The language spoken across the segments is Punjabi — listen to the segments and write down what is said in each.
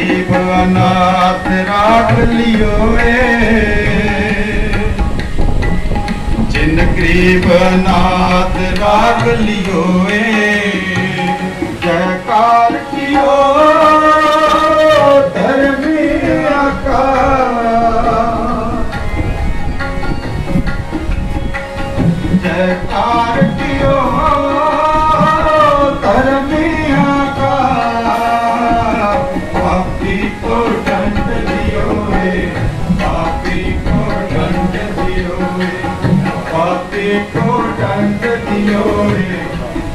गरीब अनाथ राख लियो जिन गरीब अनाथ राख लियो जयकार कियो धर्मी आका जयकार कियो धर्मी आका पापी को दंड दियो पापी को दंड दियो पापी को दंड दियो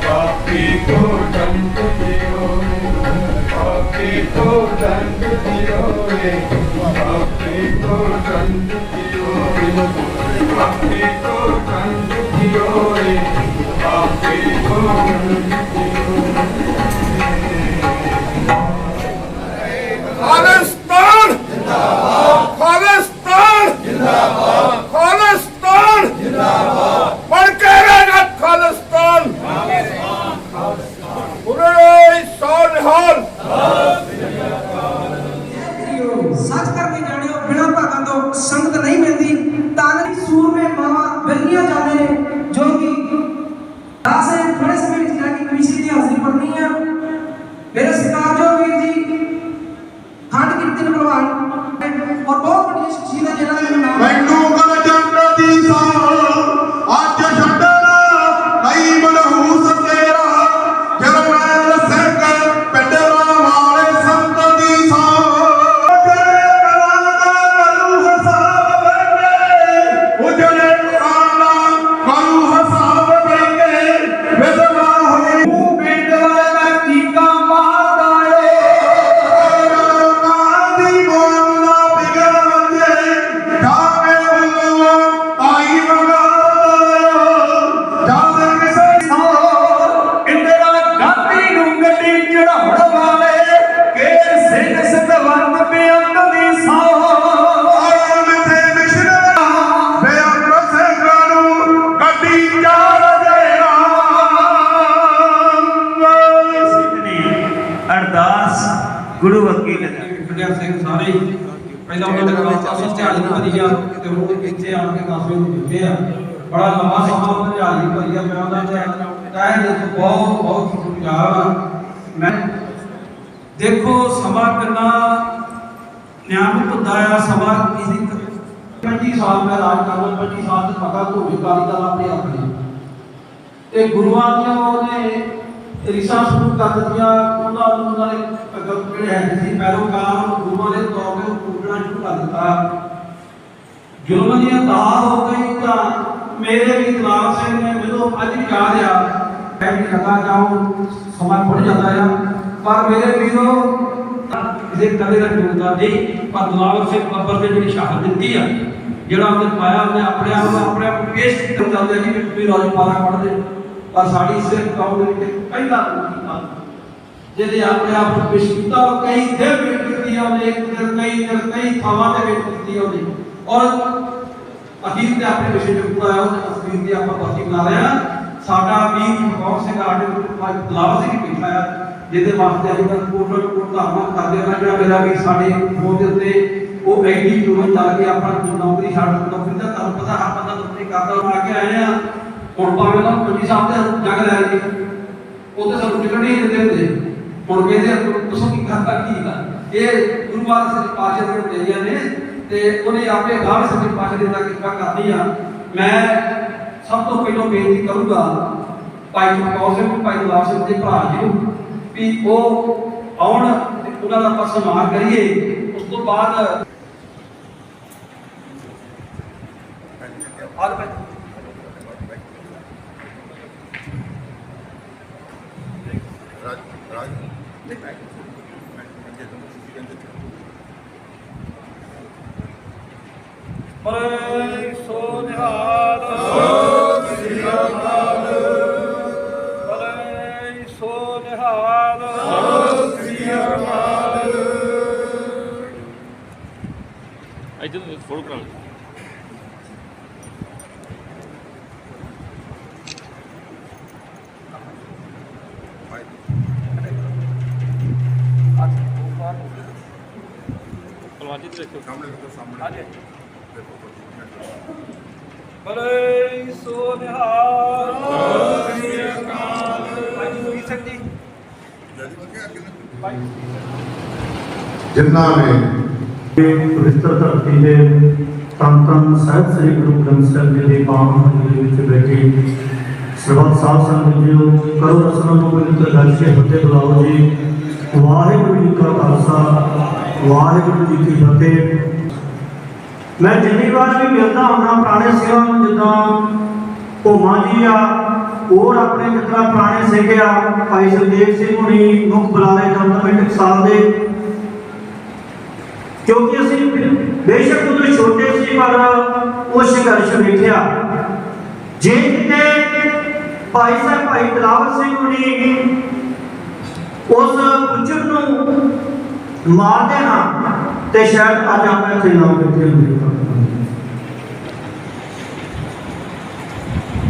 पापी को दंड दियो पापी को दंड दियो पापी को दंड दियो पापी को दंड दियो पापी को दंड दियो खालिस्तान जिंदाबाद खालिस्तान जिंदाबाद खालिस्तान जिंदाबाद बढ़ के रहना खालिस्तान पूरे सोनिहाल सच करके जाने बिना भागों तो संगत नहीं मिलती ताने सूर में मावा बलियां जाते हैं जो कि दासे बड़े समय की पिछली की हाजिरी पढ़नी है मेरे सरकार जो वीर जी खंड कीर्तन भगवान और बहुत बड़ी शख्सियत है जिन्होंने नाम मैनू कर जन्नती सा आज छड्डना नहीं मनहूस तेरा जरमैल सिंह पिंडरा वाले संत दी सा उजड़े काला करू हसाब देंगे विधवा हुई मुंह पिंड वाला टीका मारदा है कादी बोलना बिगड़ वंदे जावे बुलवा आई मंगा जावे किसे इंदिरा गांधी ਨੂੰ ਗੱਡੀ ਚੜਾਉਣ ਵਾਲੇ ਕੇਰ ਸਿੰਘ ਸਤਵੰਤ ਬੇਅੰਤ ਦੀ ਸਾਹ ਆਇਆ ਮਿੱਥੇ ਮਿਸ਼ਰਾ ਬੇਅੰਤ ਸਿੰਘਾਂ ਨੂੰ ਗੱਡੀ ਚਾੜ ਦੇ ਰਾਮ ਸਿੱਖਣੀ ਅਰਦਾਸ ਗੁਰੂ ਅੱਗੇ ਲੱਗੀ ਖੰਡਿਆ ਸਿੰਘ ਸਾਰੇ ਹੀ ਪਹਿਲਾਂ ਉਹਨਾਂ ਦੇ ਪਾਸੋਂ ਝਾੜੀ ਭਰੀ ਆ ਤੇ ਉਹ ਇੱਥੇ ਆਣ ਕੇ ਕਾਫੀ ਨੂੰ ਦਿੱਤੇ ਆ ਬੜਾ ਲੰਮਾ ਸਮਾਂ ਉਹਨਾਂ ਝਾੜੀ ਭਰੀ ਆ ਮੈਂ ਉਹਨਾਂ ਦੇ ਤਹਿ ਦਿਲ ਤੋਂ ਬਹੁਤ ਬਹੁਤ ਸ਼ੁਕਰਗੁਜ਼ਾਰ ਆ ਮੈਂ ਦੇਖੋ ਸਮਾਂ ਕਿੰਨਾ ਨਿਆਮਤ ਹੁੰਦਾ ਆ ਸਮਾਂ ਕਿਸੇ 25 ਸਾਲ ਮੈਂ ਰਾਜ ਕਰਨਾ 25 ਸਾਲ ਤੋਂ ਪਤਾ ਧੋਬੀ ਕਾਲੀ ਦਾ ਆਪਣੇ ਆਪਣੇ ਤੇ ਗੁਰੂਆਂ ਦੀਆਂ ਉਹਨੇ ਰਿਸ਼ਾ ਸ਼ੁਰੂ ਕਰ ਦਿੱਤੀਆਂ ਉਹਨਾਂ ਨੇ ਅਗਰ ਜਿਹੜੇ ਹੈ ਸੀ ਪੈਰੋਕਾਰ ਗੁਰੂਆਂ ਦੇ ਤੌਰ ਤੇ ਪੂਜਣਾ ਸ਼ੁਰੂ ਕਰ ਦਿੱਤਾ ਜ਼ੁਲਮ ਦੀਆਂ ਤਾਰ ਹੋ ਗਈ ਤਾਂ ਮੇਰੇ ਵੀ ਤਲਾਬ ਸਿੰਘ ਨੇ ਮੈਨੂੰ ਅੱਜ ਵੀ ਯਾਦ ਆ ਮੈਂ ਵੀ ਲਗਾ ਜਾਉਂ ਸਮਾਂ ਪੜ ਜਾਂਦਾ ਆ ਪਰ ਮੇਰੇ ਵੀਰੋ ਕਿਸੇ ਕਦੇ ਦਾ ਟੁੱਟਦਾ ਨਹੀਂ ਪਰ ਦਲਾਵਰ ਸਿੰਘ ਬੱਬਰ ਨੇ ਜਿਹੜੀ ਸ਼ਹਾਦਤ ਦਿੱਤੀ ਆ ਜਿਹੜਾ ਉਹਨੇ ਪਾਇਆ ਉਹਨੇ ਆਪਣੇ ਆਪ ਨੂੰ ਪੇਸ਼ ਕਰਨ ਚੱਲਦੇ ਕਿ ਵੀ ਰਾਜਪਾਲਾ ਪੜਦੇ ਪਰ ਸਾਡੀ ਸਿੱਖ ਕੌਮ ਦੇ ਵਿੱਚ ਪਹਿਲਾ ਜਿਹਦੇ ਆਪਣੇ ਆਪ ਨੂੰ ਪੇਸ਼ ਕੀਤਾ ਉਹ ਕਈ ਦੇਰ ਵੇਟ ਕੀਤੀ ਉਹਨੇ ਇੱਕ ਦਿਨ ਕਈ ਥਾਵਾਂ ਤੇ ਵੇਟ ਕੀਤੀ ਉਹਨੇ ਔਰ ਅਖੀਰ ਤੇ ਆਪਣੇ ਵਿਸ਼ੇ ਨੂੰ ਪੂਰਾ ਆਇਆ ਉਹਨੇ ਤਸਵੀਰ ਦੀ ਆਪਾਂ ਬਰਤੀ ਬਣਾ ਰਹੇ ਹਾਂ ਸਾਡਾ ਵੀਰ ਕੌਮ ਸਿੰਘ ਆਡੇ ਦਲਾਵਰ ਸਿੰਘ ਬੈਠਾ ਆ ਜਿਹਦੇ ਵਾਸਤੇ ਅਸੀਂ ਕੋਟਲ ਧਾਰਨਾ ਕਰਦੇ ਹਾਂ ਜਿਹੜਾ ਮੇਰਾ ਵੀ ਸਾਡੇ ਫੋਨ ਦੇ ਉੱਤੇ ਉਹ ਐਡੀ ਟੂਰ ਚੱਲ ਕੇ ਆਪਣਾ ਨੌਕਰੀ ਛੱਡ ਨੌਕਰੀ ਦਾ ਤੁਹਾਨੂੰ ਪਤਾ ਹਰ ਬੰਦਾ ਨੌਕਰੀ ਕਰਦਾ ਹੁਣ ਆ ਕੇ ਆਏ ਆ ਹੁਣ ਭਾਵੇਂ ਨਾ ਪੰਜੀ ਸਾਹਿਬ ਦੇ ਜਗ ਲੈ ਜੀ ਉਹ ਤੇ ਸਾਨੂੰ ਟਿਕਟ ਨਹੀਂ ਦਿੰਦੇ ਹੁੰਦੇ ਹੁਣ ਕਹਿੰਦੇ ਤੁਸੀਂ ਕੀ ਕਰਦਾ ਕੀ ਦਾ ਇਹ ਗੁਰੂ ਮਹਾਰਾਜ ਸੱਚੇ ਪਾਤਸ਼ਾਹ ਦੇ ਦੇਈਆਂ ਨੇ ਤੇ ਉਹਨੇ ਆਪੇ ਗਾਹ ਸੱਚੇ ਪਾਤਸ਼ਾਹ ਦੀ ਕਿਰਪਾ ਕਰਨੀ ਆ ਮੈਂ ਸਭ ਤੋਂ ਪਹਿਲਾਂ ਬੇਨਤੀ ਕਰੂੰਗਾ ਭਾਈ ਚਮਕੌਰ ਸਿੰਘ ਭਾਈ ਦਲਾਵਰ ਸਿੰਘ ਦੇ ਭਰਾ ਜੀ ਨੂੰ ਵੀ ਉਹ ਆਉਣ ਤੇ ਉਹਨਾਂ ਦਾ ਆਪਾਂ ਸਨਮਾਨ ਕਰੀਏ ਉਸ ਤੋਂ ਬਾਅਦ ਪਰੇ ਸੋ ਨਿਹਾਲ ਸ੍ਰੀ ਅਕਾਲ ਪਰੇ ਸੋ ਨਿਹਾਲ ਸ੍ਰੀ ਅਕਾਲ ਇੱਧਰ ਫੋਟੋ ਕਰਾ ਲਓ ਬਲੇ ਸੋ ਨਿਹਾਲ ਭਾਈ ਜੀ ਸਿੰਘ ਜੀ ਜਿਨ੍ਹਾਂ ਨੇ ਪਵਿੱਤਰ ਧਰਤੀ ਦੇ ਧੰਨ ਸਾਹਿਬ ਸ੍ਰੀ ਗੁਰੂ ਗ੍ਰੰਥ ਸਾਹਿਬ ਜੀ ਦੀ ਪਾਵਨ ਹਜ਼ੂਰੀ ਵਿੱਚ ਬੈਠੇ ਸਰਬੱਤ ਸਾਧ ਸੰਗਤ ਜੀਓ, ਕਰੋ ਰਸਮ ਨੂੰ ਪਵਿੱਤਰ ਗੱਜ ਕੇ ਫਤਿਹ ਬੁਲਾਓ ਜੀ। ਵਾਹਿਗੁਰੂ ਜੀ ਕਾ ਖਾਲਸਾ, ਵਾਹਿਗੁਰੂ ਜੀ ਕੀ ਫਤਿਹ। ਮੈਂ ਜਿੰਨੀ ਵਾਰ ਵੀ ਮਿਲਦਾ ਹੁੰਦਾ ਪੁਰਾਣੇ ਸਿੰਘਾਂ ਨੂੰ, ਜਿੱਦਾਂ ਭੋਮਾ ਜੀ ਆ, ਹੋਰ ਆਪਣੇ ਜਿੱਦਾਂ ਪੁਰਾਣੇ ਸਿੰਘ ਆ, ਭਾਈ ਸੁਖਦੇਵ ਸਿੰਘ ਹੁਣੀ ਮੁੱਖ ਬੁਲਾਰੇ ਦਮਦਮਾ ਟਕਸਾਲ ਦੇ, ਕਿਉਂਕਿ ਅਸੀਂ ਬੇਸ਼ੱਕ ਉਦੋਂ ਛੋਟੇ ਸੀ ਪਰ ਉਹ ਸੰਘਰਸ਼ ਵੇਖਿਆ। ਜੇ ਕਿਤੇ ਭਾਈ ਸਾਹਿਬ ਭਾਈ ਦਿਲਾਵਰ ਸਿੰਘ ਹੁਣੀ ਉਸ ਗੁੱਜਰ ਨੂੰ ਮਾਰਦੇ ਨਾ ਤੇ ਸ਼ਾਇਦ ਅੱਜ ਆਪਾਂ ਇੱਥੇ ਨਾ ਬੈਠੇ ਹੁੰਦੇ।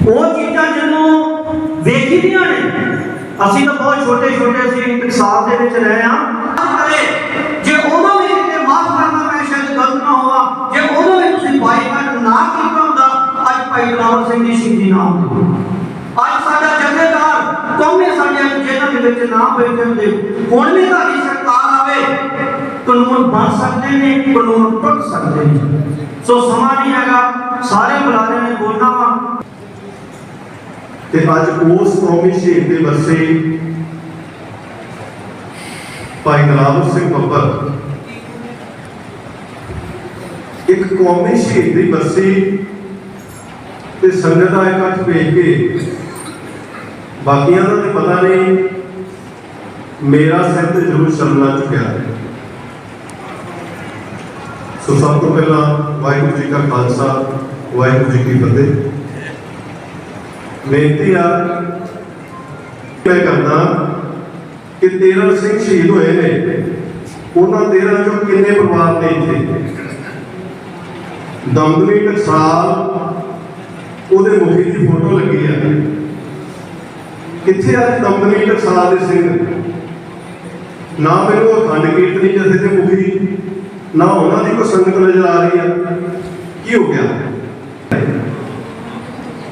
ਉਹ ਚੀਜ਼ਾਂ ਜਿਹਨੂੰ ਵੇਖੀ ਦੀਆਂ ਨੇ, ਅਸੀਂ ਤਾਂ ਬਹੁਤ ਛੋਟੇ ਛੋਟੇ ਸੀ, ਟਕਸਾਲ ਦੇ ਵਿੱਚ ਰਹੇ ਹਾਂ। ਜੇ ਉਦੋਂ ਵੀ ਕਿਤੇ ਮਾਫ ਕਰਨਾ ਮੈਂ ਸ਼ਾਇਦ ਗਲਤ ਨਾ ਹੋਵਾ, ਜੇ ਉਦੋਂ ਵੀ ਤੁਸੀਂ ਬਾਈਕਾਟ ਨਾ ਕੀਤਾ ਹੁੰਦਾ, ਅੱਜ ਭਾਈ ਦਿਲਾਵਰ ਸਿੰਘ ਦੀ ਸ਼ਹੀਦੀ ਨਾ ਹੁੰਦੀ। ਅੱਜ ਸਾਡਾ ਜਥੇਦਾਰ ਕੌਮੇ ਸਾਡੇ ਜੇਲ੍ਹਾਂ ਦੇ ਵਿੱਚ ਨਾ ਬੈਠੇ ਹੁੰਦੇ। ਹੁਣ ਵੀ ਤੁਹਾਡੀ ਸਰਕਾਰ ਆਵੇ, ਕਾਨੂੰਨ ਬਣ ਸਕਦੇ ਨੇ, ਕਾਨੂੰਨ ਟੁੱਟ ਸਕਦੇ ਨੇ। ਸੋ ਸਮਾਂ ਨਹੀਂ ਹੈਗਾ, ਸਾਰੇ ਬੁਲਾਰਿਆਂ ਨੇ ਬੋਲਣਾ ਵਾ। ਤੇ ਅੱਜ ਉਸ ਕੌਮੀ ਸ਼ਹੀਦ ਦੇ ਵਰਸੇ ਭਾਈ ਦਿਲਾਵਰ ਸਿੰਘ ਬੱਬਰ ਇੱਕ ਕੌਮੀ ਸ਼ਹੀਦ ਦੀ ਬਰਸੀ ਤੇ ਸੰਗਤ ਦਾ ਇਕੱਠ ਵੇਖ ਕੇ ਬਾਕੀਆਂ ਦਾ ਤੇ ਪਤਾ ਨਹੀਂ, ਮੇਰਾ ਸਿਰ ਤੇ ਜ਼ਰੂਰ ਸ਼ਰਮ ਲਾ ਚੁੱਕਿਆ ਹੈ। ਸੋ ਸਭ ਤੋਂ ਪਹਿਲਾਂ ਵਾਹਿਗੁਰੂ ਜੀ ਕਾ ਖਾਲਸਾ, ਵਾਹਿਗੁਰੂ ਜੀ ਕੀ ਫਤਿਹ। ਬੇਨਤੀ ਆ ਮੈਂ ਕਰਦਾ ਕਿ 13 ਸਿੰਘ ਸ਼ਹੀਦ ਹੋਏ ਨੇ, ਉਹਨਾਂ 13 ਚੋਂ ਕਿੰਨੇ ਪਰਿਵਾਰ ਨੇ ਇੱਥੇ? ਦਮਦਮੀ ਟਕਸਾਲ ਉਹਦੇ ਮੁਖੀ ਦੀ ਫੋਟੋ ਲੱਗੀ ਆ। ਕਿੱਥੇ ਅੱਜ ਦਮਦਮੀ ਟਕਸਾਲ ਦੇ ਸਿੰਘ? ਨਾ ਮੈਨੂੰ ਅਖੰਡ ਕੀਰਤਨੀ ਜਥੇ ਦੇ ਮੁਖੀ, ਨਾ ਉਹਨਾਂ ਦੀ ਕੋਈ ਸੰਗਤ ਨਜ਼ਰ ਆ ਰਹੀ ਆ। ਕੀ ਹੋ ਗਿਆ?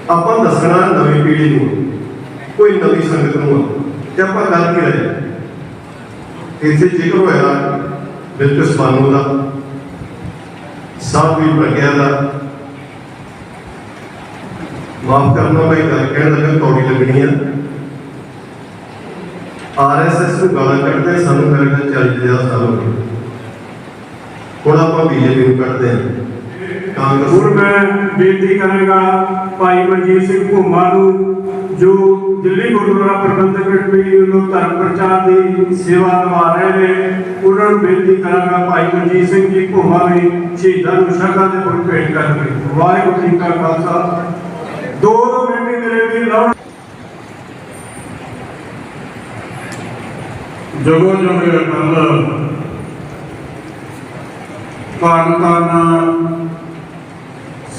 ਆਪਾਂ ਦੱਸਣਾ ਨਵੀਂ ਪੀੜ੍ਹੀ ਨੂੰ, ਕੋਈ ਨਵੀਂ ਸੰਗਤ ਨੂੰ ਕਿ ਆਪਾਂ ਗੱਲ ਕੀ ਰਹੇ। ਇੱਥੇ ਜ਼ਿਕਰ ਹੋਇਆ ਬਿਲਕੁਲ ਬਾਨੂ ਦਾ, ਸਾਹਿਬ ਵੀ ਪ੍ਰਗਿਆ ਦਾ। ਮਾਫ ਕਰਨਾ ਭਾਈ, ਗੱਲ ਕਹਿਣ ਲੱਗਾ ਕੌੜੀ ਲੱਗਣੀ ਆ। RSS ਨੂੰ ਗਾਲਾਂ ਕੱਢਦੇ ਸਾਨੂੰ ਮੇਰੇ ਨਾਲ 40-50 ਸਾਲ ਹੋ ਗਏ। ਹੁਣ ਆਪਾਂ BJP ਨੂੰ ਕੱਢਦੇ ਹਾਂ। ਕਾਂਗਰਸ ਹੁਣ ਮੈਂ ਬੇਨਤੀ ਕਰਾਂਗਾ ਭਾਈ ਮਨਜੀਤ ਸਿੰਘ ਭੋਮਾ ਨੂੰ, ਜੋ ਦਿੱਲੀ ਗੁਰਦੁਆਰਾ ਪ੍ਰਬੰਧਕ ਕਮੇਟੀ ਵੱਲੋਂ ਧਰਮ ਪ੍ਰਚਾਰ ਦੀ ਸੇਵਾ ਨਿਭਾ ਰਹੇ ਨੇ, ਉਹਨਾਂ ਨੂੰ ਬੇਨਤੀ ਕਰਾਂਗਾ ਭਾਈ ਮਨਜੀਤ ਸਿੰਘ ਜੀ ਭੋਮਾ ਵੀ ਸ਼ਹੀਦਾਂ ਨੂੰ ਸ਼ਰਧਾ ਦੇ ਫੁੱਲ ਭੇਟ ਕਰਨਗੇ। ਵਾਹਿਗੁਰੂ ਜੀ ਕਾ ਖਾਲਸਾ। ਦੋ ਬੇਨਤੀ ਮੇਰੇ ਵੀਰ ਲਾਉਣ। ਜਗੋ ਜਗੋ ਅਟਲ ਧੰਨ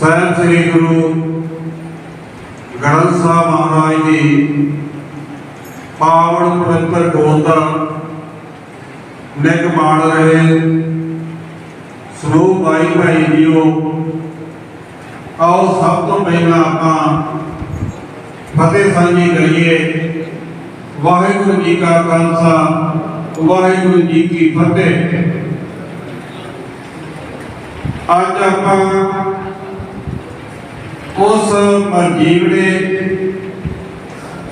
ਸਾਹਿਬ ਸ੍ਰੀ ਗੁਰੂ ਗ੍ਰੰਥ ਸਾਹਿਬ ਮਹਾਰਾਜ ਦੀ ਪਾਵਨ ਪਵਿੱਤਰ ਗੋਦ ਦਾ ਨਿੱਘ ਮਾਣ ਰਹੇ ਸਮੂਹ ਭਾਈ ਭਾਈ ਜੀਓ, ਆਓ ਸਭ ਤੋਂ ਪਹਿਲਾਂ ਆਪਾਂ ਫਤਿਹ ਸਾਂਝੀ ਕਰੀਏ। ਵਾਹਿਗੁਰੂ ਜੀ ਕਾ ਖਾਲਸਾ, ਵਾਹਿਗੁਰੂ ਜੀ ਕੀ ਫਤਿਹ। ਅੱਜ ਆਪਾਂ ਉਸ ਮਰਜੀਵੜੇ,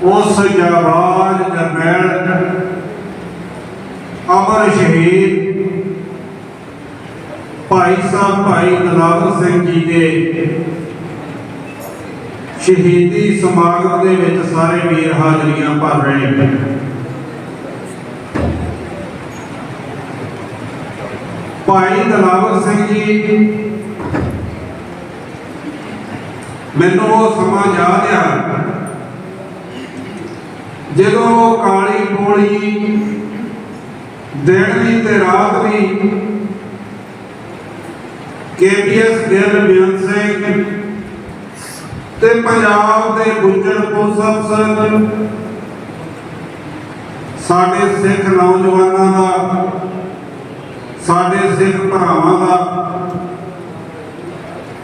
ਉਸ ਜਾਬਾਜ਼ ਜਰਨੈਲ ਅਮਰ ਸ਼ਹੀਦ ਭਾਈ ਸਾਹਿਬ ਭਾਈ ਦਿਲਾਵਰ ਸਿੰਘ ਜੀ ਦੇ ਸ਼ਹੀਦੀ ਸਮਾਗਮ ਦੇ ਵਿੱਚ ਸਾਰੇ ਵੀਰ ਹਾਜ਼ਰੀਆਂ ਭਰ ਰਹੇ ਨੇ। ਭਾਈ ਦਿਲਾਵਰ ਸਿੰਘ ਜੀ, ਮੈਨੂੰ ਉਹ ਸਮਾਂ ਯਾਦ ਆ ਜਦੋਂ ਕਾਲੀ ਗੋਲੀ ਦਿਨ ਵੀ ਤੇ ਰਾਤ ਵੀ KPS ਗਿੱਲ ਬੇਅੰਤ ਸਿੰਘ ਤੇ ਪੰਜਾਬ ਦੇ ਗੁੱਜਰ ਪੁਲਿਸ ਅਫਸਰ ਸਾਡੇ ਸਿੱਖ ਨੌਜਵਾਨਾਂ ਦਾ ਸਾਡੇ ਸਿੱਖ ਭਰਾਵਾਂ ਦਾ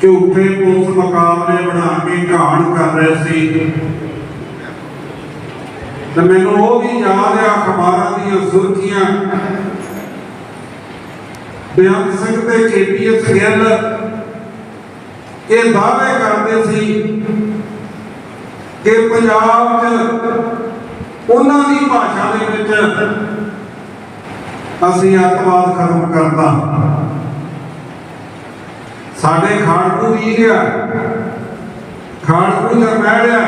ਝੂਠੇ ਪੁਲਿਸ ਮੁਕਾਬਲੇ ਬਣਾ ਕੇ ਘਾਣ ਕਰ ਰਹੇ ਸੀ। ਤੇ ਮੈਨੂੰ ਉਹ ਵੀ ਯਾਦ ਆ ਅਖਬਾਰਾਂ ਦੀਆਂ ਸੁਰਖੀਆਂ, ਬੇਅੰਤ ਸਿੰਘ ਤੇ KPS ਗਿੱਲ ਇਹ ਦਾਅਵੇ ਕਰਦੇ ਸੀ ਕਿ ਪੰਜਾਬ 'ਚ ਉਹਨਾਂ ਦੀ ਭਾਸ਼ਾ ਦੇ ਵਿੱਚ ਅਸੀਂ ਅੱਤਵਾਦ ਖਤਮ ਕਰਤਾ। ਸਾਡੇ ਖਾੜਕੂ ਵੀ ਰਿਹਾ, ਖਾੜਕੂ ਜਰਨੈਲ ਰਿਹਾ,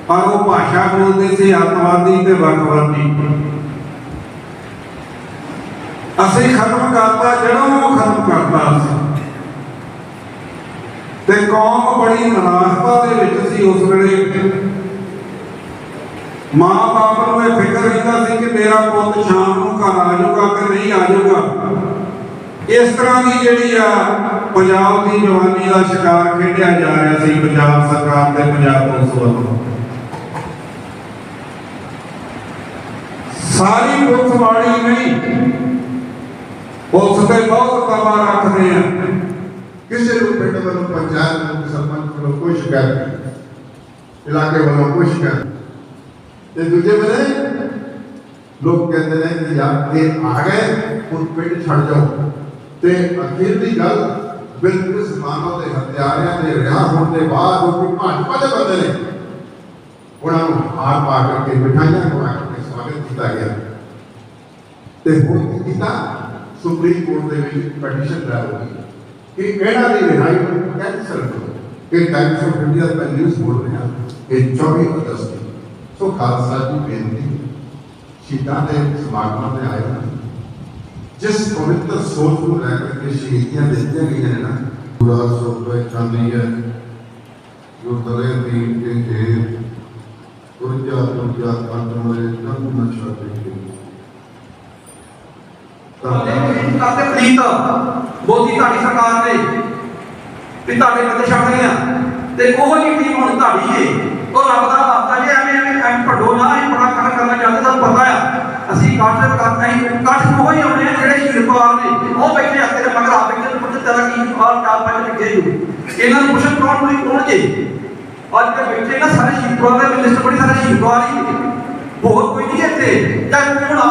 ਪਰ ਉਹ ਭਾਸ਼ਾ ਬੋਲਦੇ ਸੀ ਅੱਤਵਾਦੀ ਤੇ ਵੱਖਵਾਦੀ। ਅਸੀਂ ਖਤਮ ਕਰਤਾ, ਜੜੋਂ ਖਤਮ ਕਰਤਾ ਸੀ। ਤੇ ਕੌਮ ਬੜੀ ਨਿਰਾਸ਼ਤਾ ਦੇ ਵਿੱਚ ਸੀ ਉਸ ਵੇਲੇ। ਮਾਂ ਬਾਪ ਨੂੰ ਇਹ ਫਿਕਰ ਰਹਿੰਦਾ ਸੀ ਕਿ ਮੇਰਾ ਪੁੱਤ ਸ਼ਾਮ ਨੂੰ ਘਰ ਆ ਜਾਊਗਾ ਕਿ ਨਹੀਂ ਆ ਜਾਊਗਾ। ਇਸ ਤਰ੍ਹਾਂ ਦੀ ਜਿਹੜੀ ਆ ਪੰਜਾਬ ਦੀ ਜਵਾਨੀ ਦਾ ਸ਼ਿਕਾਰ ਖੇਡਿਆ ਜਾ ਰਿਹਾ ਸੀ ਪੰਜਾਬ ਸਰਕਾਰ ਤੇ ਪੰਜਾਬ ਪੁਲਿਸ ਵੱਲੋਂ। ਸਾਰੀ ਪੁਲਿਸ ਵਾਲੀ ਨਹੀਂ, ਪੁਲਿਸ ਤੇ ਬਹੁਤ ਦਬਾਅ ਰੱਖਦੇ ਆ। ਕਿਸੇ ਨੂੰ ਪਿੰਡ ਵੱਲੋਂ, ਪੰਚਾਇਤ ਵੱਲੋਂ, ਸਰਪੰਚ ਵੱਲੋਂ ਕੋਈ ਸ਼ਿਕਾਇਤ ਨਹੀਂ, ਇਲਾਕੇ ਵੱਲੋਂ ਕੋਈ ਸ਼ਿਕਾਇਤ। ਤੇ ਦੂਜੇ ਵੇਲੇ ਲੋਕ ਕਹਿੰਦੇ ਨੇ ਕਿ ਯਾਰ ਇਹ ਆ ਗਏ ਹੁਣ ਪਿੰਡ ਛੱਡ ਜਾਓ। ਤੇ ਅਖੀਰ ਦੀ ਗੱਲ ਬਿਲਕੁਲ ਜ਼ਮਾਨੋਂ ਦੇ ਹਥਿਆਰਿਆਂ ਦੇ ਰਿਹਾ ਹੋਣ ਦੇ ਬਾਅਦ ਉਹ ਕੋਈ ਭਾਜਪਾ ਦੇ ਬੰਦੇ ਨੇ ਉਹਨਾਂ ਨੂੰ ਹਾਰ ਪਾ ਕਰਕੇ ਮਿਠਾਈਆਂ ਖਵਾ ਕੇ ਸਵਾਗਤ ਕੀਤਾ ਗਿਆ। ਤੇ ਹੁਣ ਕੀ ਕੀਤਾ, ਸੁਪਰੀਮ ਕੋਰਟ ਦੇ ਵਿੱਚ ਪਟੀਸ਼ਨ ਦਾਇਰ ਹੋਈ ਕਿ ਇਹਨਾਂ ਦੀ ਰਿਹਾਈ ਨੂੰ ਕੈਂਸਲ ਕਰੋ। ਇਹ Times of India the news ਬੋਲ ਰਿਹਾ ਕਿ 24 ਅਗਸਤ ਸੋ ਖਾਲਸਾ ਜੀ ਬੇਨਤੀ ਸ਼ਹੀਦਾਂ ਦੇ ਸਮਾਗਮਾਂ ਤੇ ਆਏ ਹਨ, ਜਿਸ ਪਵਿੱਤਰ ਸੋਚ ਨੂੰ ਲੈ ਕੇ ਸ਼ਹੀਦੀਆਂ ਦਿੱਤੀਆਂ ਗਈਆਂ ਨੇ ਨਾ, ਪੂਰਾ ਸੋਚ ਚਾਹੁੰਦੀ ਹੈ ਜੋ ਤਰੇ ਦੀ ਕੇ ਉਰਜਾ ਕੰਨ ਮਰੇ ਜਨ ਨਸ਼ਾ ਦੇ ਕਰਦੇ ਪ੍ਰੀਤ ਮੋਦੀ ਤੁਹਾਡੀ ਸਰਕਾਰ ਨੇ ਵੀ ਤੁਹਾਡੇ ਬੰਦੇ ਛੱਡ ਗਏ ਤੇ ਉਹ ਜੀ ਟੀਮ ਹੁਣ ਤੁਹਾਡੀ ਏ। ਉਹ ਰੱਬ ਦਾ ਵਾਸਤਾ ਜੇ ਐਵੇਂ ਭੱਡੋ ਨਾ, ਇਹ ਬੜਾ ਕੰਮ ਕਰਨਾ ਚਾਹੁੰਦੇ, ਤੁਹਾਨੂੰ ਪਤਾ ਆ ਅਸੀਂ ਕੱਠ ਕਰਨਾ ਹੀ ਕੱਠ ਉਹ ਹੀ ਆਉਣੇ ਆ ਜਿਹੜੇ ਸ਼ਹੀਦ ਪਰਿਵਾਰ ਨੇ ਉਹ ਬੈਠੇ ਆ ਤੇਰੇ ਮਗਰ ਆ ਬੈਠੇ ਪੁੱਤ ਤੇਰਾ ਕੀ ਹਾਲ ਚਾਲ ਪੰਜ ਲੱਗੇ ਇਹਨਾਂ ਨੂੰ ਪੁੱਛਣ ਕੌਣ ਨਹੀਂ ਕੌਣ ਜੇ ਅੱਜ ਤੇ ਬੈਠੇ ਨਾ ਸਾਰੇ ਸ਼ਹੀਦ ਪਰਿਵਾਰ ਦੇ ਲਿਸਟ ਬੜੀ ਸਾਰੇ ਸ਼ਹੀਦ ਪਰਿਵਾਰ ਹੀ ਹੋਰ ਕੋਈ ਨਹੀਂ ਇੱਥੇ ਜਾਂ ਕੌਣ ਆ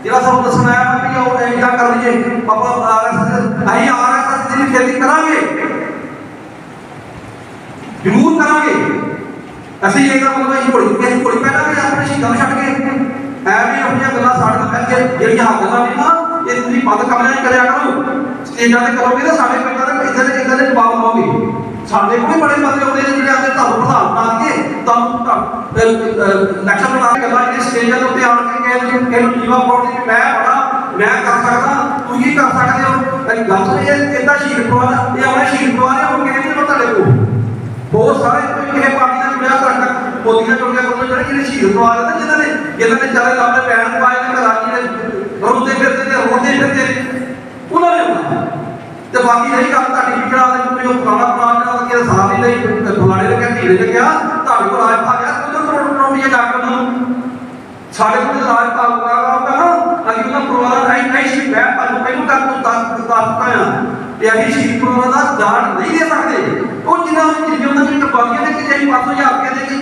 ਜਿਹੜਾ ਸਾਨੂੰ ਦੱਸਣਾ ਆਇਆ ਕਿ ਉਹ ਇਹਦਾ ਕਰ ਲਈਏ ਆਪਾਂ ਅਸੀਂ RSS ਦੀ ਖੇਤੀ ਕਰਾਂਗੇ, ਜ਼ਰੂਰ ਕਰਾਂਗੇ। ਅਸੀਂ ਇਹਦਾ ਮਤਲਬ ਅਸੀਂ ਘੋੜੀ ਪਹਿਲਾਂ ਵੀ ਆਪਣੇ ਸ਼ਹੀਦਾਂ ਨੂੰ ਛੱਡ ਕੇ ਐਵੇਂ ਆਪਣੀਆਂ ਗੱਲਾਂ ਸਾਡੇ ਨਾਲ ਕਰਕੇ ਜਿਹੜੀਆਂ ਗੱਲਾਂ ਨੇ ਨਾ ਇਹ ਤੁਸੀਂ ਬੰਦ ਕਮਰੇ ਨਹੀਂ ਕਰਿਆ ਕਰੋ। ਸਟੇਜਾਂ ਤੇ ਕਰੋਗੇ ਤਾਂ ਸਾਡੇ ਪਿੰਡਾਂ ਦੇ ਇੱਦਾਂ ਦੇ ਜਵਾਬ ਲਓਗੇ। ਸਾਡੇ ਕੋਲ ਬੜੇ ਬੰਦੇ ਆਉਂਦੇ ਨੇ ਜਿਹੜੇ ਆਪਣੇ ਤੁਹਾਨੂੰ ਪ੍ਰਧਾਨ ਬਣਾ ਕੇ ਤੁਹਾਨੂੰ ਲੈਕਚਰ ਬਣਾ ਕੇ ਗੱਲਾਂ ਜਿਹੜੇ ਸਟੇਜਾਂ ਦੇ ਉੱਤੇ ਆਣ ਕੇ ਇਹਨੂੰ ਨੀਵਾ ਪਾਉਣ ਦੀ ਮੈਂ ਕਰ ਸਕਦਾ, ਤੂੰ ਕੀ ਕਰ ਸਕਦੇ ਹੋ। ਅਰੇ ਗੱਲ ਤਾਂ ਇਹ ਇੱਦਾਂ ਸ਼ਹੀਦ ਪਰਿਵਾਰ ਇਹ ਆਪਣੇ ਸ਼ਹੀਦ ਪਰਿਵਾਰ ਹੁਣ ਕਹਿੰਦੇ ਨੇ ਤੁਹਾਡੇ ਕੋਲ ਬਹੁਤ ਸਾਰੇ ਕੋਈ ਕਿਸੇ ਪਾਰਟੀ ਦਾ ਜੁੜਿਆ ਤੁਹਾਡੇ ਤੱਕ ਮੋਦੀ ਨਾਲ ਜੁੜ ਗਿਆ ਕੋਈ ਜਿਹੜੇ ਸ਼ਹੀਦ ਪਰਿਵਾਰ ਨੇ ਜਿਨ੍ਹਾਂ ਨੇ ਚਾਰੇ ਆਪਣੇ ਪੈਣ ਪਾਏ ਨੇ ਕਰਾਚੀ ਦੇ ਰੋਂਦੇ ਫਿਰਦੇ ਨੇ ਰੋਂਦੇ ਫਿਰਦੇ ਉਹਨਾਂ ਨੇ ਆਉਣਾ। ਤੇ ਬਾਕੀ ਰਹੀ ਗੱਲ ਤੁਹਾਡੀ ਵਿਚਾਰ ਦੇ ਕੋਈ ਪੁਰਾਣਾ ਜਿਹੜਾ ਕਿ ਸਾਲ ਨਹੀਂ ਲਈ ਫਲਾਣੇ ਨੇ ਕਿਹਾ ਢੀੜੇ ਨੇ ਕਿਹਾ ਤੁਹਾਡੇ ਕੋਲ ਰਾਜ ਪਾ ਗਿਆ ਕੋਈ ਕਰੋੜ ਰੁਪਏ ਜਾ ਕੇ ਉਹਨਾਂ ਨੂੰ ਸਾਡੇ ਕੋਲ ਰਾਜ ਪਾ ਹੋਗਾ ਨਾ ਅਸੀਂ ਉਹਨਾਂ ਪਰਿਵਾਰਾਂ ਨਹੀਂ ਸੀ ਮੈਂ ਤੁਹਾਨੂੰ ਪਹਿਲਾਂ ਤੱਕ ਦੱਸਦਾ ਆ ਤੇ ਅਸੀਂ ਸ਼ਹੀਦ ਪਰਿਵਾਰਾਂ ਦਾ ਦਾਨ ਨਹੀਂ ਦੇ ਸਕਦੇ। ਉਹ ਜਿਨ੍ਹਾਂ ਨੇ ਉਹਨਾਂ ਦੀ ਕੁਰਬਾਨੀਆਂ ਦੇ ਕਿ ਅਸੀਂ 5000 ਰੁਪਏ ਦੇ ਕੇ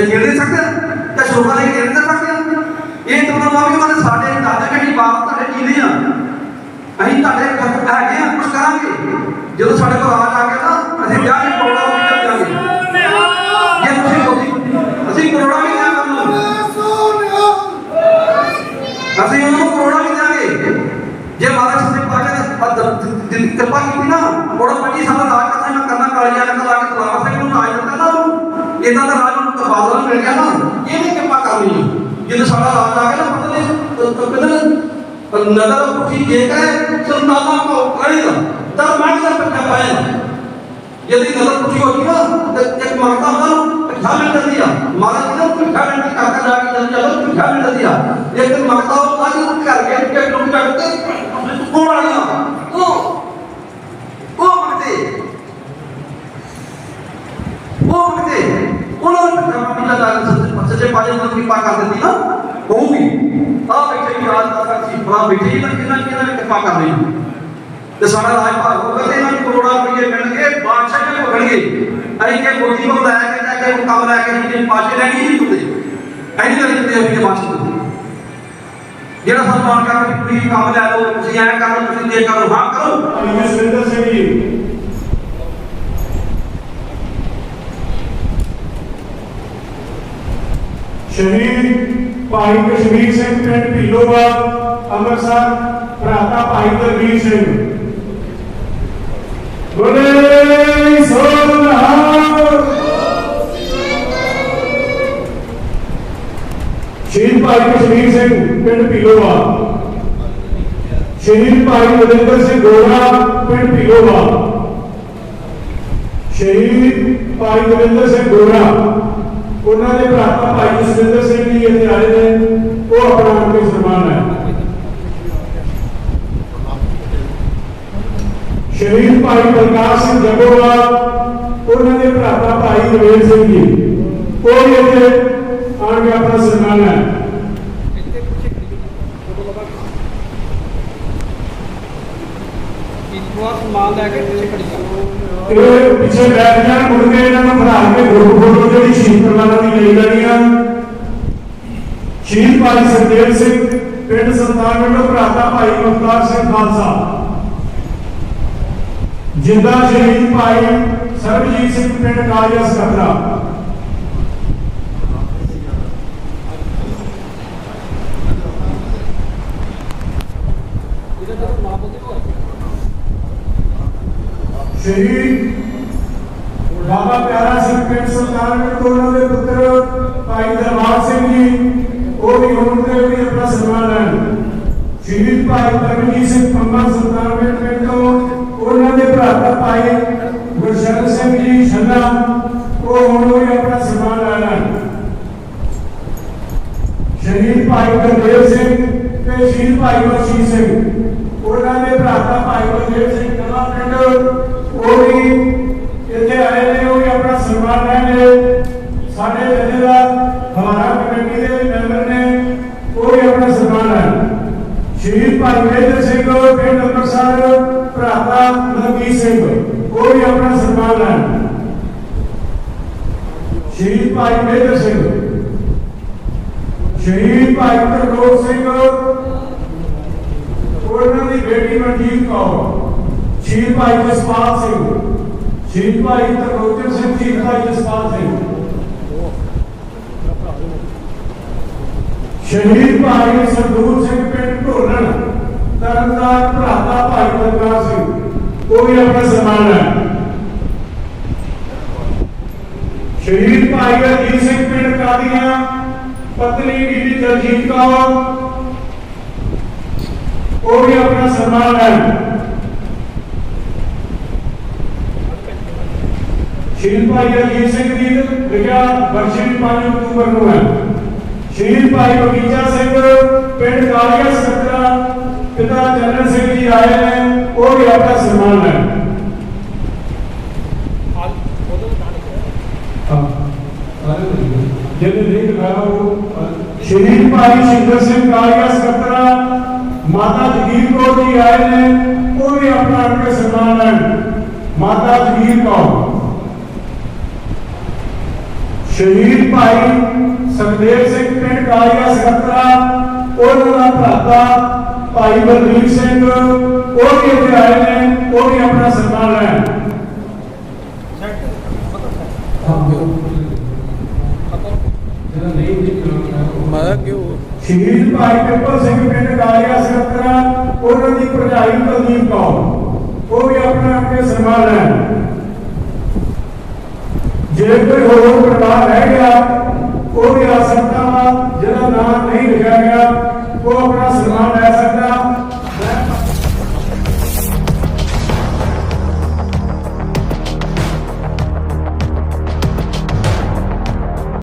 ਜੇੜ ਦੇ ਸਕਦੇ ਤਾਂ ਸ਼ੋਭਾ ਦੇ ਕੇ ਜੇੜ ਸਕਦੇ ਇਹ ਤਾਂ ਉਹਨਾਂ ਵੀ ਉਹਨਾਂ ਸਾਡੇ ਦਾਦਾ ਕਹੀ ਬਾਪ ਤੁਹਾਡੇ ਜੀਦੇ ਆ ਅਸੀਂ ਤੁਹਾਡੇ ਖਰਚ ਹੈਗੇ ਆ ਕੁਝ ਕਰਾਂਗੇ। ਜਦੋਂ ਸਾਡੇ ਕੋਲ ਰਾਜ ਆ ਗਿਆ ਨਾ ਅਸੀਂ ਵਿਆਹ ਦੇ ਪ੍ਰੋਗਰਾਮ ਵੀ ਕਰਾਂਗੇ ਜੇ ਤੁਸੀਂ ਮੋਦੀ ਅਸੀਂ ਕਰੋੜਾਂ ਵੀ ਦਿਆਂਗੇ ਅਸੀਂ ਉਹਨਾਂ ਨੂੰ ਕਰੋੜਾਂ ਵੀ ਦਿਆਂਗੇ ਜੇ ਮਹਾਰਾਜ ਨੇ ਪਾਕੇ ਦੀ ਕਿਰਪਾ ਕੀਤੀ ਨਾ ਬੜਾ 25 ਸਾਲ ਰਾਜ ਕਰਨਾ ਮੈਂ ਕਰਨਾ ਕਾਲੀਆਂ ਨਾਲ ਲਾ ਕੇ ਤਲਾਵਾ ਸਿੰਘ ਨੂੰ ਰਾਜ ਦਿੱਤਾ ਨਾ ਉਹਨੂੰ ਇਦਾਂ ਦਾ ਰਾਜ ਨੂੰ ਬਾਦਲ ਮਿਲ ਗਿਆ ਨਾ ਇਹਨੇ ਕਿਰਪਾ ਕਰਨੀ ਜਦੋਂ ਸਾਡਾ ਰਾਜ ਆ ਗਿਆ ਨਾ ਕਹਿੰਦੇ ਨਜ਼ਰ ਉੱਠੀ ਜੇਕਰ ਸੁਲਤਾਨਾ ਕੋ ਕਰੇਗਾ ਤਾਂ ਮੈਂ ਦਾ ਪੱਕਾ ਪਾਇਆ यदि नजर कुछ होती ना तो एक मांगता हूं पिठा में कर दिया महाराज ने पिठा में काका जाके जल चलो पिठा में कर दिया एक दिन मांगता हूं आज उठ कर के लोग जाते कौन आ गया वो मांगते उन्होंने पिठा में लगा सच्चे पाजे की कृपा कर देती ना होगी आ बैठे राज का ਸਰਦਾਰ ਬੈਠੇ ਜੀ ਇਹਨਾਂ ਨੇ ਕਿਰਪਾ ਕਰ ਲਈ ਤੇ ਸਾਡਾ ਰਾਜ ਭਾਗ ਹੋਊਗਾ ਤੇ ਇਹਨਾਂ ਨੂੰ ਕਰੋੜਾਂ ਰੁਪਏ ਮਿਲਣਗੇ ਬਾਦਸ਼ਾਹ ਨੇ ਭੋਗਣਗੇ ਅਸੀਂ ਕਿ ਮੋਦੀ ਕੋਲ ਲੈ ਕੇ ਜਾ ਕੇ ਕੰਮ ਲੈ ਕੇ ਜਿਹੜੇ ਪਾਸੇ ਲੈਣੀ ਨਹੀਂ ਹੁੰਦੇ ਐਂ ਨਹੀਂ ਕਰਦੇ ਅਸੀਂ ਬਾਦਸ਼ਾਹ ਤੋਂ ਜਿਹੜਾ ਸਨਮਾਨ ਕਰਕੇ ਤੁਸੀਂ ਕੰਮ ਲੈ ਲਓ ਤੁਸੀਂ ਐਂ ਕਰ ਲਓ ਤੁਸੀਂ ਇਹ ਕਰੋ ਹਾਂ ਕਰੋ ਭਾਈ ਸੁਰਿੰਦਰ ਸਿੰਘ ਜੀ ਸ਼ਹੀਦ ਭਾਈ ਕਸ਼ਮੀਰ ਸਿੰਘ ਪਿੰਡ ਢਿੱਲੋਵਾਲ ਅੰਮ੍ਰਿਤਸਰ ਭਰਾਤਾ ਭਾਈ ਦਰਬੀਰ ਸਿੰਘ ਬੋਲੇ ਸੋ ਨਿਹਾਲ। ਸ਼ਹੀਦ ਭਾਈ ਕਸ਼ਮੀਰ ਸਿੰਘ ਪਿੰਡ ਢਿੱਲੋਵਾਲ ਸ਼ਹੀਦ ਭਾਈ ਨਰਿੰਦਰ ਸਿੰਘ ਗੋਰਾ ਪਿੰਡ ਢਿੱਲੋਵਾਲ ਸ਼ਹੀਦ ਭਾਈ ਨਰਿੰਦਰ ਸਿੰਘ ਗੋਰਾ ਉਹਨਾਂ ਦੇ ਭਰਾਤਾ ਭਾਈ ਜਸਵਿੰਦਰ ਸਿੰਘ ਜੀ ਇੱਥੇ ਆਏ ਨੇ ਉਹ ਆਪਣਾ ਅੰਤਿਮ ਸਨਮਾਨ ਹੈ। ਸ਼ਹੀਦ ਭਾਈ ਪ੍ਰਕਾਸ਼ ਸਿੰਘ ਜੱਗੋਵਾਲ ਉਹਨਾਂ ਦੇ ਭਰਾਤਾ ਭਾਈ ਨਵੇਲ ਸਿੰਘ ਜੀ ਉਹ ਵੀ ਇੱਥੇ ਆਣ ਕੇ ਆਪਣਾ ਸਨਮਾਨ ਹੈ। ਸਨਮਾਨ ਲੈ ਕੇ ਪਿੱਛੇ ਖੜੀ ਇਹ ਪਿੱਛੇ ਬੈਠ ਜਾਣ ਮੁੜ ਕੇ ਇਹਨਾਂ ਨੂੰ ਬਣਾ ਕੇ ਗਰੁੱਪ ਫੋਟੋ ਜਿਹੜੀ ਸ਼ਹੀਦ ਪਰਿਵਾਰਾਂ ਦੀ ਲਈ ਜਾਣੀ ਆ। ਸ਼ਹੀਦ ਭਾਈ ਸਰਦੇਵ ਸਿੰਘ ਪਿੰਡ ਸੁਲਤਾਨਪੁਰ ਭਰਾਤਾ ਭਾਈ ਮੁਖਤਾਰ ਸਿੰਘ ਖਾਲਸਾ ਜਿੰਦਾ ਸ਼ਹੀਦ ਭਾਈ ਸਰਬਜੀਤ ਸਿੰਘ ਪਿੰਡ ਕਾਲੀਆ ਸਕੱਤਰਾ ਸ਼ਹੀਦ ਬਾਬਾ ਪਿਆਰਾ ਸਿੰਘ ਪਿੰਡ ਸੁਲਤਾਨਪੁਰ ਉਹਨਾਂ ਦੇ ਪੁੱਤਰ ਭਾਈ ਦਰਬਾਰ ਸਿੰਘ ਜੀ ਉਹ ਵੀ ਹੁਣ ਤੇ ਵੀ ਆਪਣਾ ਸਨਮਾਨ ਲੈਣ। ਸ਼ਹੀਦ ਭਾਈ ਪਰਮਜੀਤ ਸਿੰਘ ਪੰਮਾ ਸੁਲਤਾਨਪੁਰ ਪਿੰਡ ਤੋਂ ਉਹਨਾਂ ਦੇ ਭਰਾਤਾ ਭਾਈ ਗੁਰਸ਼ਰਨ ਸਿੰਘ ਜੀ ਛੰਨਾ ਉਹ ਹੁਣ ਵੀ ਆਪਣਾ ਸਨਮਾਨ ਲੈਣ। ਸ਼ਹੀਦ ਭਾਈ ਗੁਰਦੇਵ ਸਿੰਘ ਤੇ ਸ਼ਹੀਦ ਭਾਈ ਬਖਸ਼ੀਸ਼ ਸਿੰਘ ਉਹਨਾਂ ਦੇ ਭਰਾਤਾ ਭਾਈ ਗੁਰਦੇਵ ਸਿੰਘ ਨਵਾਂ ਪਿੰਡ ਉਹ ਵੀ ਇੱਥੇ ਆਏ ਨੇ ਉਹ ਵੀ ਆਪਣਾ ਸਨਮਾਨ ਲੈਣਗੇ। ਸਾਡੇ ਜਥੇਦਾਰ ਹਮਾਰਾ ਕਮੇਟੀ ਦੇ ਮੈਂਬਰ ਨੇ ਉਹ ਵੀ ਆਪਣਾ ਸਨਮਾਨ ਲੈਣ। ਸ਼ਹੀਦ ਭਾਈ ਮੇਜਰ ਸਿੰਘ ਪਿੰਡ ਅੰਮ੍ਰਿਤਸਰ ਭਰਾਤਾ ਮਲਕੀਤ ਸਿੰਘ ਉਹ ਵੀ ਆਪਣਾ ਸਨਮਾਨ ਲੈਣ। ਸ਼ਹੀਦ ਭਾਈ ਮੇਜਰ ਸਿੰਘ ਸ਼ਹੀਦ ਭਾਈ ਤਰਲੋਕ ਸਿੰਘ ਉਹਨਾਂ ਦੀ ਬੇਟੀ ਮਨਜੀਤ ਕੌਰ ਸ਼ਹੀਦ ਭਾਈ ਜਸਪਾਲ ਸਿੰਘ ਸ਼ਹੀਦ ਭਾਈ ਤਰਲੋਚਨ ਸਿੰਘ ਸ਼ਹੀਦ ਭਾਈ ਜਸਪਾਲ ਸਿੰਘ ਸ਼ਹੀਦ ਭਾਈ ਸਰਦੂਲ ਸਿੰਘ ਪਿੰਡ ਢੋਲਣ ਤਰਨਤਾਰਨ ਭਰਾਤਾ ਭਾਈ ਬਲਕਾਰ ਸਿੰਘ ਉਹ ਵੀ ਆਪਣਾ ਸਨਮਾਨ ਹੈ। ਸ਼ਹੀਦ ਭਾਈ ਅਜੀਤ ਸਿੰਘ ਪਿੰਡ ਕਾਦੀਆਂ ਪਤਨੀ ਬੀਬੀ ਦਲਜੀਤ ਕੌਰ ਉਹ ਵੀ ਆਪਣਾ ਸਨਮਾਨ ਹੈ। ਸ਼ਹੀਦ ਭਾਈ ਅਜੀਤ ਸਿੰਘ ਦੀ ਵਿਆਹ ਬਖਸ਼ੀ 5 ਅਕਤੂਬਰ ਨੂੰ ਹੈ। ਸ਼ਹੀਦ ਭਾਈ ਬਗੀਚਾ ਸਿੰਘ ਪਿੰਡ ਕਾਲੀਆ ਸਕੱਤਰਾ ਪਿਤਾ ਜਨਰਲ ਸਿੰਘ ਜੀ ਆਏ ਨੇ ਉਹ ਵੀ ਆਪਣਾ ਸਨਮਾਨ ਹੈ। ਜਿਹਨੇ ਨਹੀਂ ਦਿਖਾਇਆ ਉਹ ਸ਼ਹੀਦ ਭਾਈ ਸ਼ਿੰਦਰ ਸਿੰਘ ਕਾਲੀਆ ਸਕੱਤਰਾ ਮਾਤਾ ਜਗੀਰ ਕੌਰ ਜੀ ਆਏ ਨੇ ਉਹ ਵੀ ਆਪਣਾ ਅੱਗੇ ਸਨਮਾਨ ਹੈ। ਮਾਤਾ ਜਗੀਰ ਕੌਰ ਸ਼ਹੀਦ ਭਾਈ ਸੁਖਦੇਵ ਸਿੰਘ ਪਿੰਡ ਕਾਲੀਆ ਸਕੱਤਰਾ ਉਹਨਾਂ ਦਾ ਭਰਾਤਾ ਭਾਈ ਬਲਵੀਰ ਸਿੰਘ ਉਹ ਵੀ ਇੱਥੇ ਆਏ ਨੇ ਉਹ ਵੀ ਆਪਣਾ ਸਨਮਾਨ ਲੈਣ। ਸ਼ਹੀਦ ਭਾਈ ਪਿੱਪਲ ਸਿੰਘ ਪਿੰਡ ਕਾਲੀਆ ਸਕੱਤਰਾ ਉਹਨਾਂ ਦੀ ਭਰਜਾਈ ਕੁਲਦੀਪ ਕੌਰ ਉਹ ਵੀ ਆਪਣਾ ਅੱਗੇ ਸਨਮਾਨ ਲੈਣ। ਜੇ ਕੋਈ ਹੋਰ ਪਰਿਵਾਰ ਰਹਿ ਗਿਆ ਉਹ ਵੀ ਆ ਸਕਦਾ ਵਾ ਜਿਹਦਾ ਨਾਮ ਨਹੀਂ ਲਿਖਿਆ ਗਿਆ ਉਹ ਆਪਣਾ ਸਨਮਾਨ